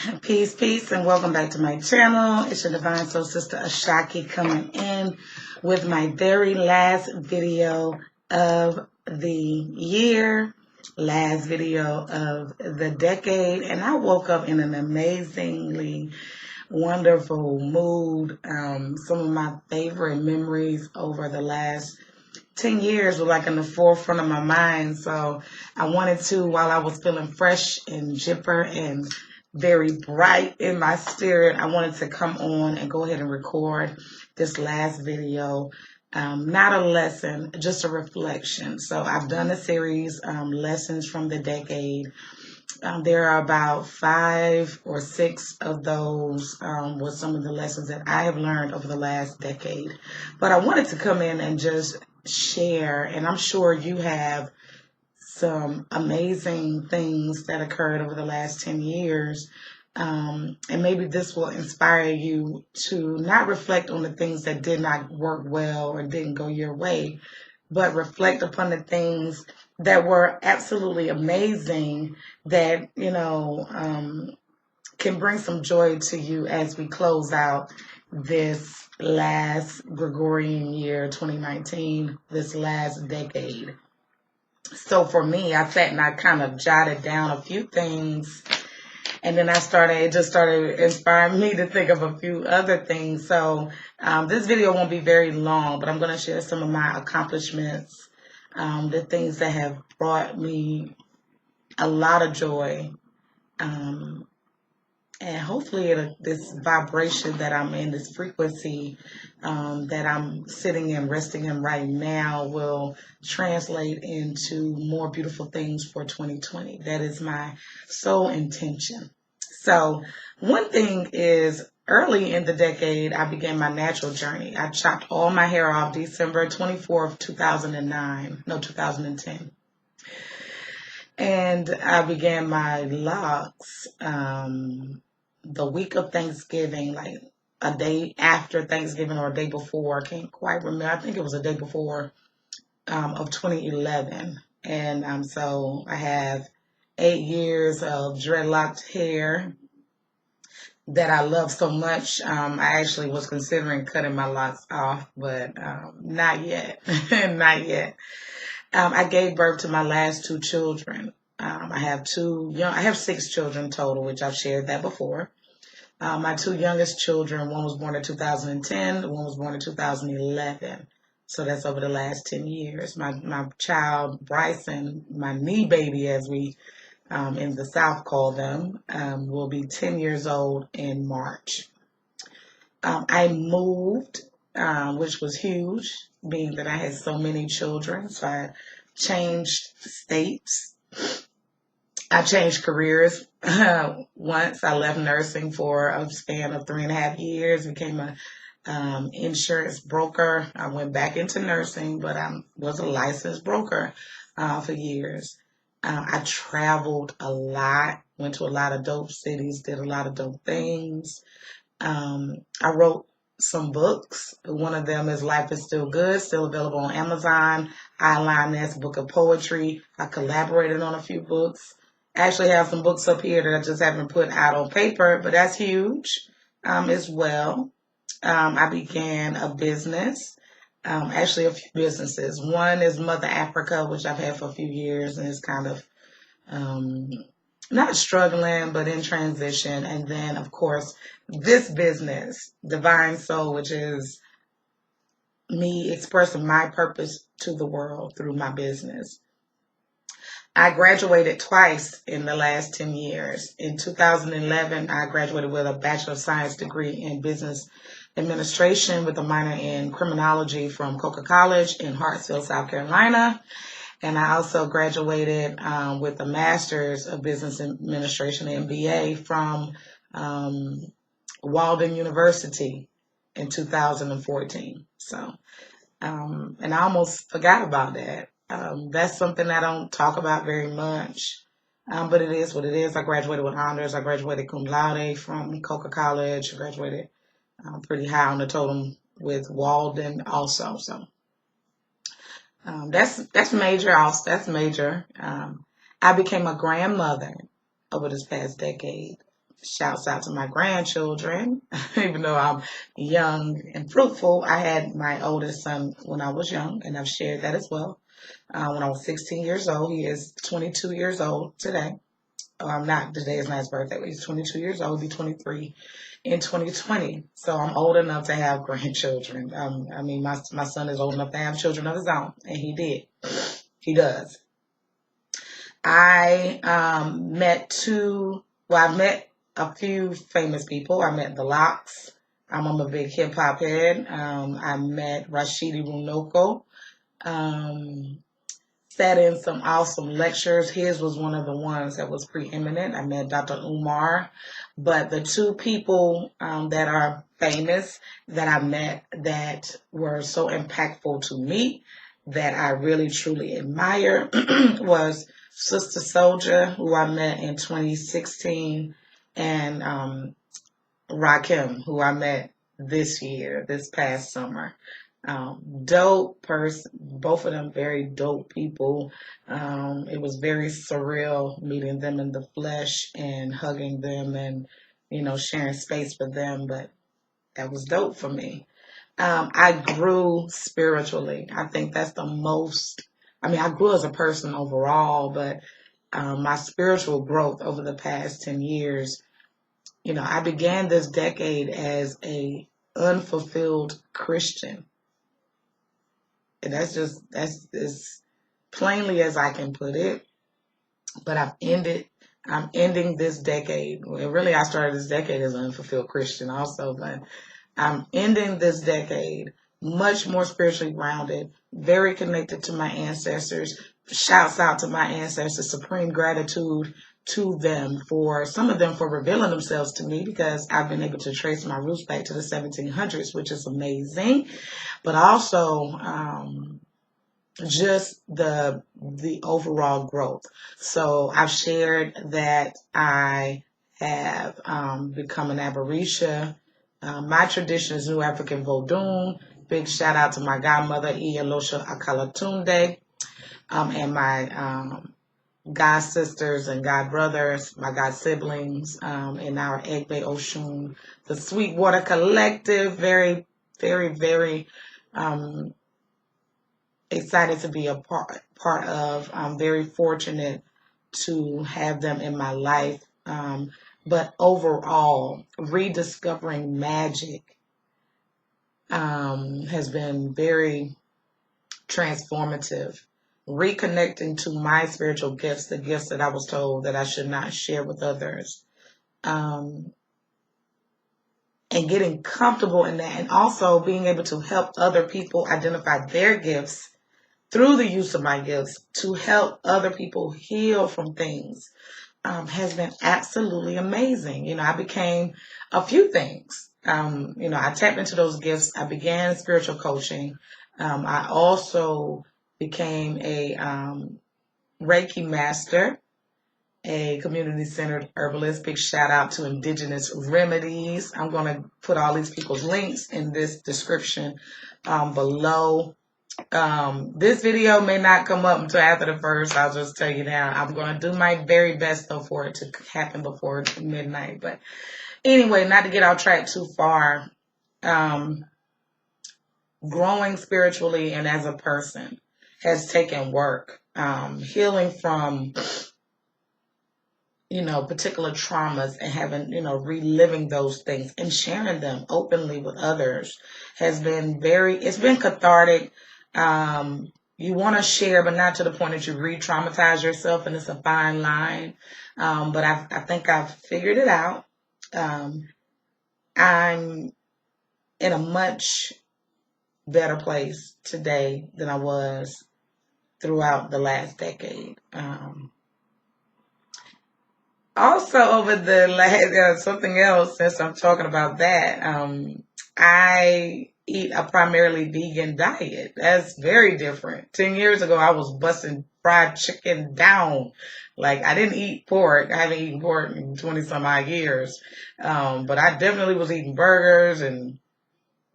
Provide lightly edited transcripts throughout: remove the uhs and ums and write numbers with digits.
Peace, peace, and welcome back to my channel. It's your Divine Soul Sister Ashaki coming in with my very last video of the year, last video of the decade, and I woke up in an amazingly wonderful mood. Some of my favorite memories over the last 10 years were like in the forefront of my mind. So I wanted to, while I was feeling fresh and jipper and very bright in my spirit, I wanted to come on and go ahead and record this last video. Not a lesson, just a reflection. So I've done a series, Lessons from the Decade. There are about 5 or 6 of those with some of the lessons that I have learned over the last decade. But I wanted to come in and just share, and I'm sure you have some amazing things that occurred over the last 10 years. And maybe this will inspire you to not reflect on the things that did not work well or didn't go your way, but reflect upon the things that were absolutely amazing that, can bring some joy to you as we close out this last Gregorian year, 2019, this last decade. So for me, I sat and I kind of jotted down a few things, and then it just started inspiring me to think of a few other things. So this video won't be very long, but I'm going to share some of my accomplishments, the things that have brought me a lot of joy. And hopefully this vibration that I'm in, this frequency that I'm sitting and resting in right now will translate into more beautiful things for 2020. That is my sole intention. So one thing is, early in the decade, I began my natural journey. I chopped all my hair off December 24th, 2010. And I began my locks the week of Thanksgiving, like a day after Thanksgiving or a day before. I can't quite remember. I think it was a day before of 2011. And so I have 8 years of dreadlocked hair that I love so much. I actually was considering cutting my locks off, but not yet. Not yet. I gave birth to my last 2 children. I have 6 children total, which I've shared that before. My 2 youngest children, one was born in 2010, one was born in 2011. So that's over the last 10 years. My child, Bryson, my knee baby, as we in the South call them, will be 10 years old in March. I moved, which was huge, being that I had so many children. So I changed states. I changed careers. Once I left nursing for a span of 3.5 years, became a insurance broker. I went back into nursing, but I was a licensed broker for years. I traveled a lot, went to a lot of dope cities, did a lot of dope things. I wrote some books. One of them is Life is Still Good, still available on Amazon. I Line That's Book of Poetry. I collaborated on a few books. I actually have some books up here that I just haven't put out on paper, but that's huge as well. I began a business, actually a few businesses. One is Mother Africa, which I've had for a few years, and it's kind of not struggling, but in transition. And then, of course, this business, Divine Soul, which is me expressing my purpose to the world through my business. I graduated twice in the last 10 years. In 2011, I graduated with a Bachelor of Science degree in Business Administration with a minor in Criminology from Coker College in Hartsville, South Carolina. And I also graduated with a Master's of Business Administration, MBA, from Walden University in 2014. So, and I almost forgot about that. That's something I don't talk about very much, but it is what it is. I graduated with honors. I graduated cum laude from Coker College. I graduated pretty high on the totem with Walden also. So that's major. Also, that's major. I became a grandmother over this past decade. Shouts out to my grandchildren. Even though I'm young and fruitful, I had my oldest son when I was young, and I've shared that as well. When I was 16 years old, he is 22 years old today. Not today is not his birthday, but he's 22 years old. He'll be 23 in 2020. So I'm old enough to have grandchildren. I mean, my son is old enough to have children of his own, and he did. He does. I I met a few famous people. I met the Locks. I'm a big hip hop head. I met Rashidi Runoko. Um, Sat in some awesome lectures. His was one of the ones that was preeminent. I met Dr. Umar. But the two people that are famous that I met that were so impactful to me that I really truly admire was Sister Soldier, who I met in 2016, and Rakim, who I met this past summer. Dope person, both of them very dope people. It was very surreal meeting them in the flesh and hugging them and, sharing space with them, but that was dope for me. I grew spiritually. I think that's I grew as a person overall, but my spiritual growth over the past 10 years, I began this decade as a unfulfilled Christian. And that's as plainly as I can put it. But I'm ending this decade. Well, really, I started this decade as an unfulfilled Christian also, but I'm ending this decade much more spiritually grounded, very connected to my ancestors. Shouts out to my ancestors, supreme gratitude to them for some of them for revealing themselves to me because I've been able to trace my roots back to the 1700s, which is amazing. But also, just the overall growth. So I've shared that I have become an Abarisha. My tradition is New African Vodun. Big shout out to my godmother, Iyalosha Akalatunde, and my god sisters and god brothers, my god siblings, in our Egbe Oshun, the Sweetwater Collective. Very, very, very excited to be a part of. I'm very fortunate to have them in my life. But overall, rediscovering magic has been very transformative. Reconnecting to my spiritual gifts, the gifts that I was told that I should not share with others. And getting comfortable in that, and also being able to help other people identify their gifts through the use of my gifts to help other people heal from things has been absolutely amazing. I became a few things. I tapped into those gifts. I began spiritual coaching. I also became a Reiki master, a community-centered herbalist. Big shout out to Indigenous Remedies. I'm going to put all these people's links in this description below. This video may not come up until after the first. I'll just tell you now. I'm going to do my very best though for it to happen before midnight. But anyway, not to get off track too far. Growing spiritually and as a person has taken work. Healing from, particular traumas and having, reliving those things and sharing them openly with others has been it's been cathartic. You want to share, but not to the point that you re-traumatize yourself, and it's a fine line. But I think I've figured it out. I'm in a much better place today than I was throughout the last decade. Also, over the last, something else, since I'm talking about that, I eat a primarily vegan diet. That's very different. 10 years ago, I was busting fried chicken down. Like, I didn't eat pork. I haven't eaten pork in 20 some odd years. But I definitely was eating burgers and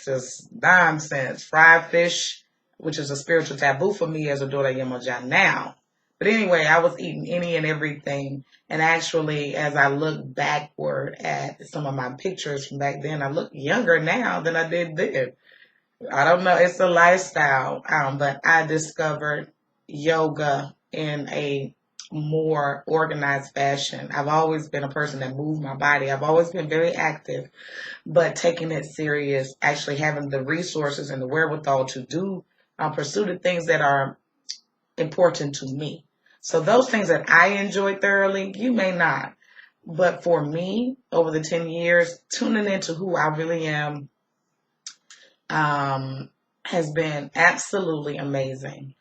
just nonsense. Fried fish, which is a spiritual taboo for me as a daughter of Yemoja now. But anyway, I was eating any and everything. And actually, as I look backward at some of my pictures from back then, I look younger now than I did then. I don't know. It's a lifestyle. But I discovered yoga in a more organized fashion. I've always been a person that moved my body. I've always been very active, but taking it serious, actually having the resources and the wherewithal to do, pursue the things that are important to me. So those things that I enjoy thoroughly, you may not. But for me, over the 10 years, tuning into who I really am, has been absolutely amazing.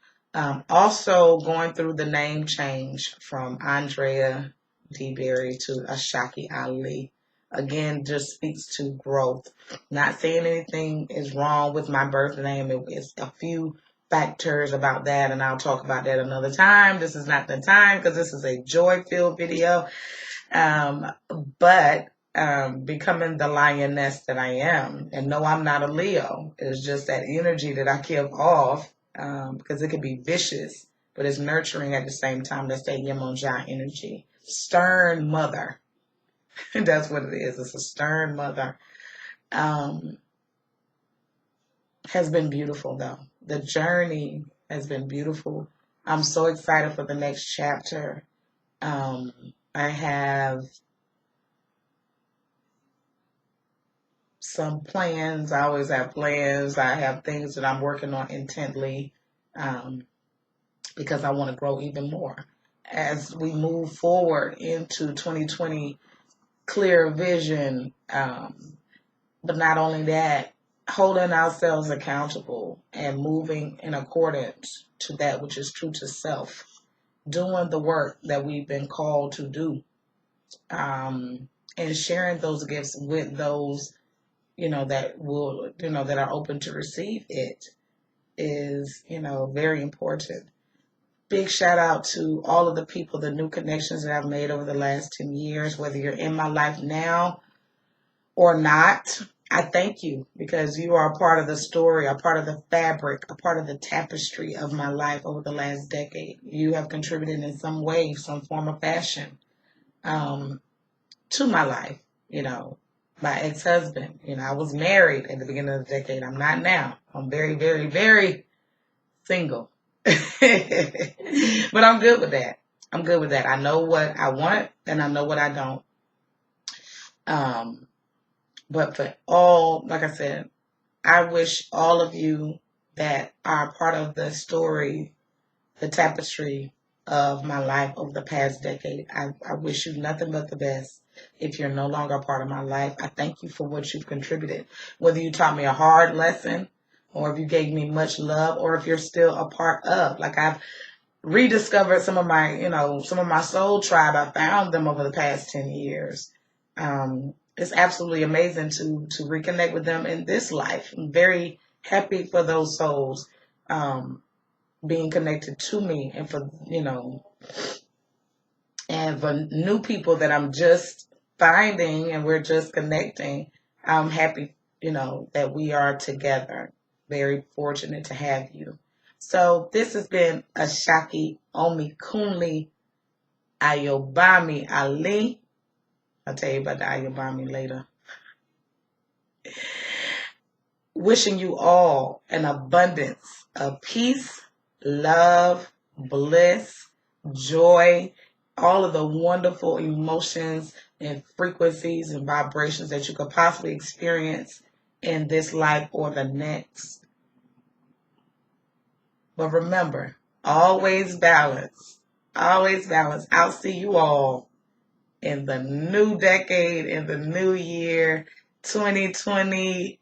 Also, going through the name change from Andrea DeBerry to Ashaki Ali, again, just speaks to growth. Not saying anything is wrong with my birth name. It's a few factors about that, and I'll talk about that another time. This is not the time because this is a joy-filled video. Um, but becoming the lioness that I am, and no, I'm not a Leo. It's just that energy that I give off, because it can be vicious, but it's nurturing at the same time. That's that Yemonja energy. Stern mother. That's what it is. It's a stern mother. Um, has been beautiful, though. The journey has been beautiful. I'm so excited for the next chapter. I have some plans. I always have plans. I have things that I'm working on intently, because I want to grow even more. As we move forward into 2020, clear vision, but not only that, holding ourselves accountable and moving in accordance to that which is true to self, doing the work that we've been called to do, and sharing those gifts with those that will, that are open to receive it is, very important. Big shout out to all of the people, the new connections that I've made over the last 10 years, whether you're in my life now or not. I thank you because you are a part of the story, a part of the fabric, a part of the tapestry of my life over the last decade. You have contributed in some way, some form of fashion, to my life. My ex-husband, I was married at the beginning of the decade. I'm not now. I'm very, very, very single. But I'm good with that. I'm good with that. I know what I want and I know what I don't. But for all, like I said, I wish all of you that are part of the story, the tapestry of my life over the past decade. I wish you nothing but the best. If you're no longer a part of my life, I thank you for what you've contributed. Whether you taught me a hard lesson, or if you gave me much love, or if you're still a part of. Like, I've rediscovered some of my soul tribe. I found them over the past 10 years. It's absolutely amazing to reconnect with them in this life. I'm very happy for those souls being connected to me, and for and for new people that I'm just finding and we're just connecting. I'm happy, that we are together. Very fortunate to have you. So this has been Ashaki Omikunli Ayobami Ali. I'll tell you about the Ayobami later. Wishing you all an abundance of peace, love, bliss, joy, all of the wonderful emotions and frequencies and vibrations that you could possibly experience in this life or the next. But remember, always balance. Always balance. I'll see you all in the new decade, in the new year, 2020.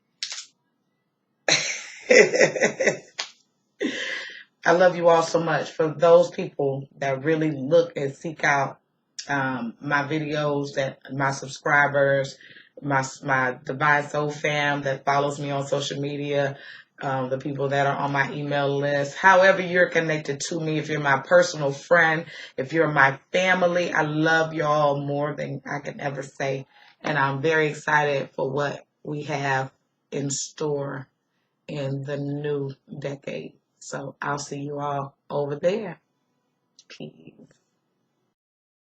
I love you all so much. For those people that really look and seek out my videos, that my subscribers, my Divine Soul fam that follows me on social media, the people that are on my email list, however you're connected to me, if you're my personal friend, if you're my family, I love y'all more than I can ever say. And I'm very excited for what we have in store in the new decade. So I'll see you all over there. Peace.